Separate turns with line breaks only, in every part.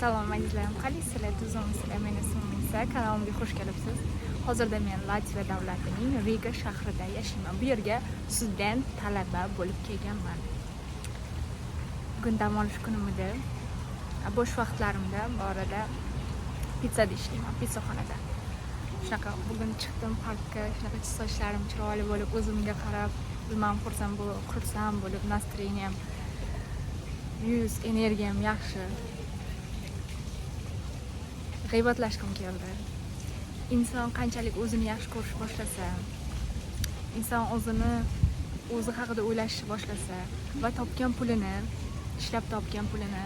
Salom azizlarim, qalaysizlar? Tuzimsizlar? Men ismim Isa, kanalimga xush kelibsiz. Hozirda men Latviya davlatining Riga shahrida yashayman. Bu yerga student talaba bo'lib kelganman. Bugun dam olish kunimda, bo'sh vaqtlarimda bu orada pizzada ishlayman, pizzaxonada. Shunaqa bugun chiqdim parkka, shunaqa sochlarim chiroyli bo'lib, o'zimga qarab, bilmam xursand bo'lib, настроением, yuz energiyam yaxshi. G'iybatlashkim keldi. Inson qanchalik o'zini yaxshi ko'rish boshlasa, inson o'zi haqida o'ylashni boshlasa va ishlab topgan pulini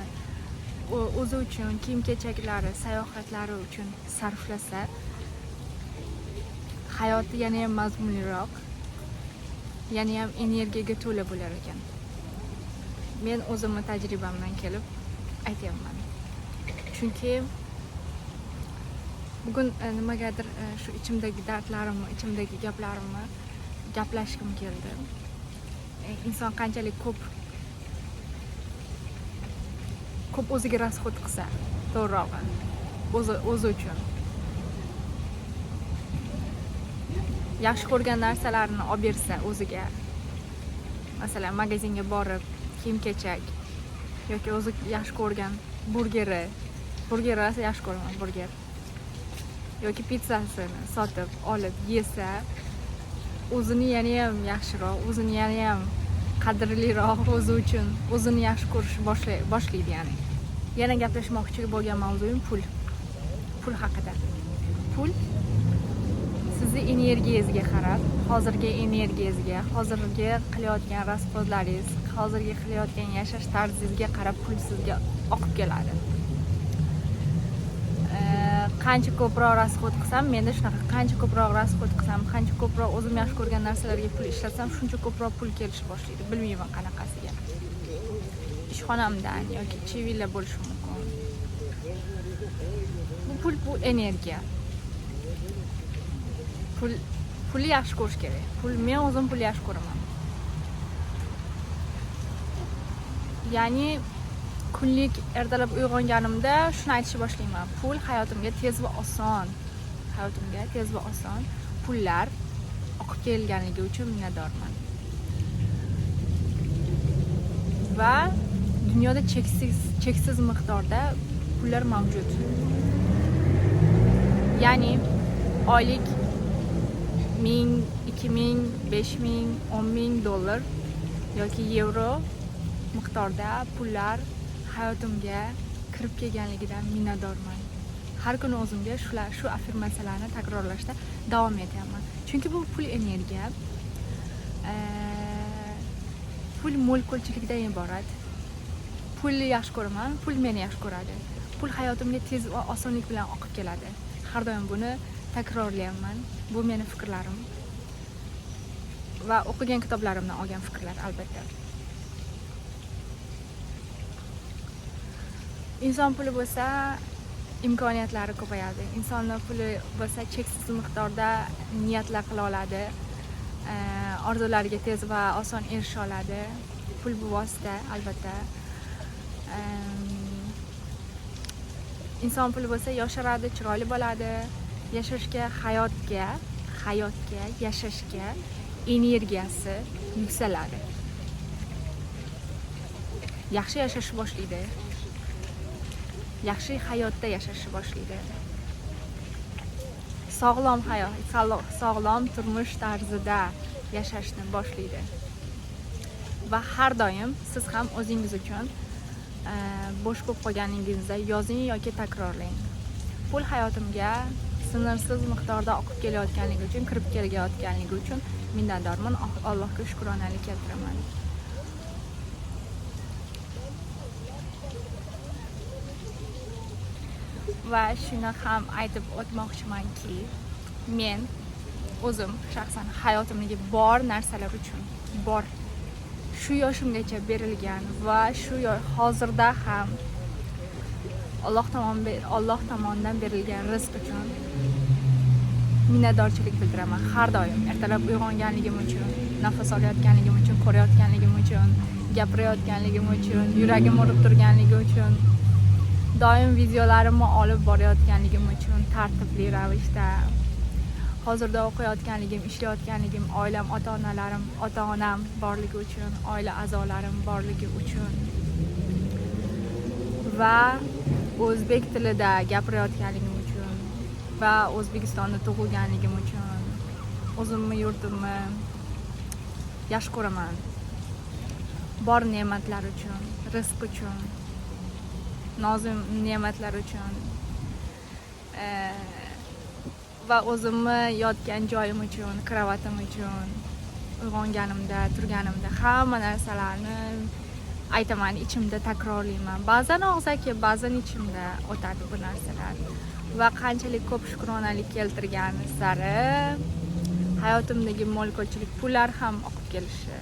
o'zi uchun, kiyim-kechaklari, sayohatlari uchun sarflasa, hayoti yana ham mazmunliroq, yana ham energiyaga to'la bo'lar ekan. Men o'zimning tajribamdan kelib aytyapman. Chunki bugun nimagadir shu ichimdagi dardlarimni, ichimdagi gaplarimni gaplashkim keldi. Inson qanchalik ko'p o'ziga rasxod qilsa, to'g'rirog'i, o'zi uchun yaxshi ko'rgan narsalarini olib bersa o'ziga, masalan magazinga borib kiyim-kechak yoki o'zi yaxshi ko'rgan burger yaxshi ko'raman, burger yoki pizzasini sotib olib yesa, o'zini yana ham yaxshiroq, o'zini yana ham qadrliroq, o'zi uchun o'zini yaxshi ko'rishni boshlaydi. Ya'ni yana gaplashmoqchi bo'lgan mavzuim pul haqida. Pul sizni energiyangizga qarab, hozirgi energiyangizga, hozirgi qilayotgan rasxodlaringiz, hozirgi qilayotgan yashash tarzingizga qarab pul sizga oqib keladi. Qancha ko'proq rasxod qilsam, menda shunaqa, qancha ko'proq rasxod qilsam, qancha ko'proq o'zim yaxshi ko'rgan narsalarga pul ishlatsam, shuncha ko'proq pul kelishni boshlaydi. Bilmayman qanaqasiga. Ishxonamdan yoki chivilla bo'lishi mumkin. Bu energiya. Pulni yaxshi ko'rish kerak. Men o'zim pulni yaxshi ko'raman. Ya'ni kunlik ertalab uyg'onganimda shuni aytishni boshlayman. Pul hayotimga tez va oson pullar oqib kelganligi uchun minnatdorman. Va dunyoda cheksiz miqdorda pullar mavjud. Ya'ni oylik 1000, 2000, 5000, 10000 dollar yoki yevro miqdorda pullar hayotimga kirib kelganligidan minnatdorman. Har kuni o'zimga shu affirmatsiyalarni takrorlashda davom etaman. Chunki bu pul energiya, pul mo'l-ko'lchilikdan iborat. Pulni yaxshi ko'raman, pul meni yaxshi ko'radi. Pul hayotimga tez va osonlik bilan oqib keladi. Har doim buni takrorlayman. Bu meni fikrlarim va o'qigan kitoblarimdan olgan fikrlar, albatta. Inson puli bo'lsa, imkoniyatlari ko'payadi. Insonning puli bo'lsa, cheksiz miqdorda niyatlar qila oladi. Orzulariga tez va oson erisha oladi. Pul bu vosita, albatta. Inson puli bo'lsa, yosharadi, chiroyli bo'ladi. Yashashga, hayotga, yashashga energiyasi yuksaladi. Yaxshi yashashni boshlaydi. Yaxshi hayotda yashashni boshlaydi. Sog'lom hayot, sog'lom turmush tarzida yashashni boshlaydi. Va har doim siz ham o'zingiz uchun bo'sh bo'lib qolganingizda yozing yoki takrorlang. Pul hayotimga sınırsız miqdorda oqib kelayotganligi uchun, kirib kelayotganligi uchun minnatdorman. Allohga shukronalik keltiraman. Va shuni ham aytib o'tmoqchimanki, men o'zim shaxsan hayotimdagi bor narsalar uchun, shu yoshimgacha berilgan va shu hozirda ham Alloh tomonidan berilgan rizq uchun minnatdorchilik bildiraman. Har doim ertalab uyg'onganligim uchun, nafas olayotganligim uchun, ko'rayotganligim uchun, gapirayotganligim uchun, yuragim urib turganligi uchun doim videolarimni olib borayotganligim uchun tartibli ravishda, hozirda o'qiyotganligim, ishlayotganligim, oilam, ota-onalarim, ota-onam borligi uchun, oila a'zolarim borligi uchun va o'zbek tilida gapirayotganligim uchun va O'zbekistonda tug'ilganligim uchun o'zimni yurtimni yaxshi ko'raman. Bor ne'matlar uchun, rizq uchun, nozim ne'matlar uchun va o'zimni yotgan joyim uchun, kravatim uchun, uyg'onganimda, turganimda hamma narsalarni aytaman, ichimda takrorlayman. Ba'zan og'zaki, ba'zan ichimda o'tadi bu narsalar. Va qanchalik ko'p shukronalik keltirgan sari hayotimdagi mo'l-ko'lchilik pullar ham oqib kelishi,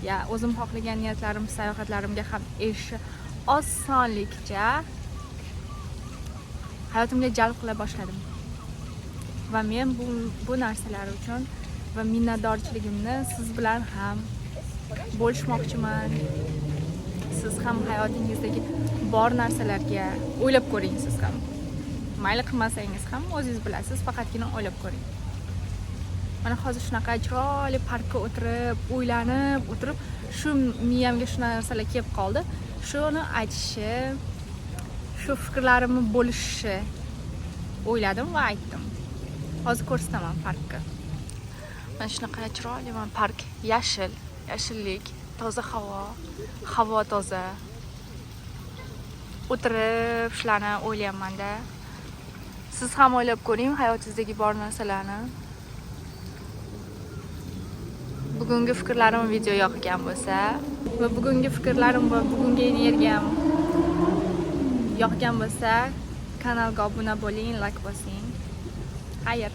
ya o'zim xohlagan niyatlarim, sayohatlarimga ham erishishi osonlikcha hayotimga jalb qila boshladim. Va men bu narsalar uchun va minnatdorchiligimni siz bilan ham bo'lishmoqchiman. Siz ham hayotingizdagi bor narsalarga o'ylab ko'ring. Siz ham mayli qilmasangiz ham o'zingiz bilasiz, faqatgina o'ylab ko'ring. Mana hozir shunaqa chiroyli parkka o'ylanib o'tirib, shu miyamga shu narsalar kelib qoldi. Shuni aytishi, shu fikrlarimni bo'lishi o'yladim va aytdim. Hozir ko'rsataman parkka. Mana shunaqa chiroyli park, yashillik, toza havo toza. O'tirib shularni o'ylayapman-da. Siz ham o'ylab ko'ring hayotingizdagi bor narsalarni. Bugungi fikrlarim video yoqgan bo'lsa va bugungi fikrlarim va bugungi energiyam yoqgan bo'lsa, kanalga obuna bo'ling, like bosing. Xayr.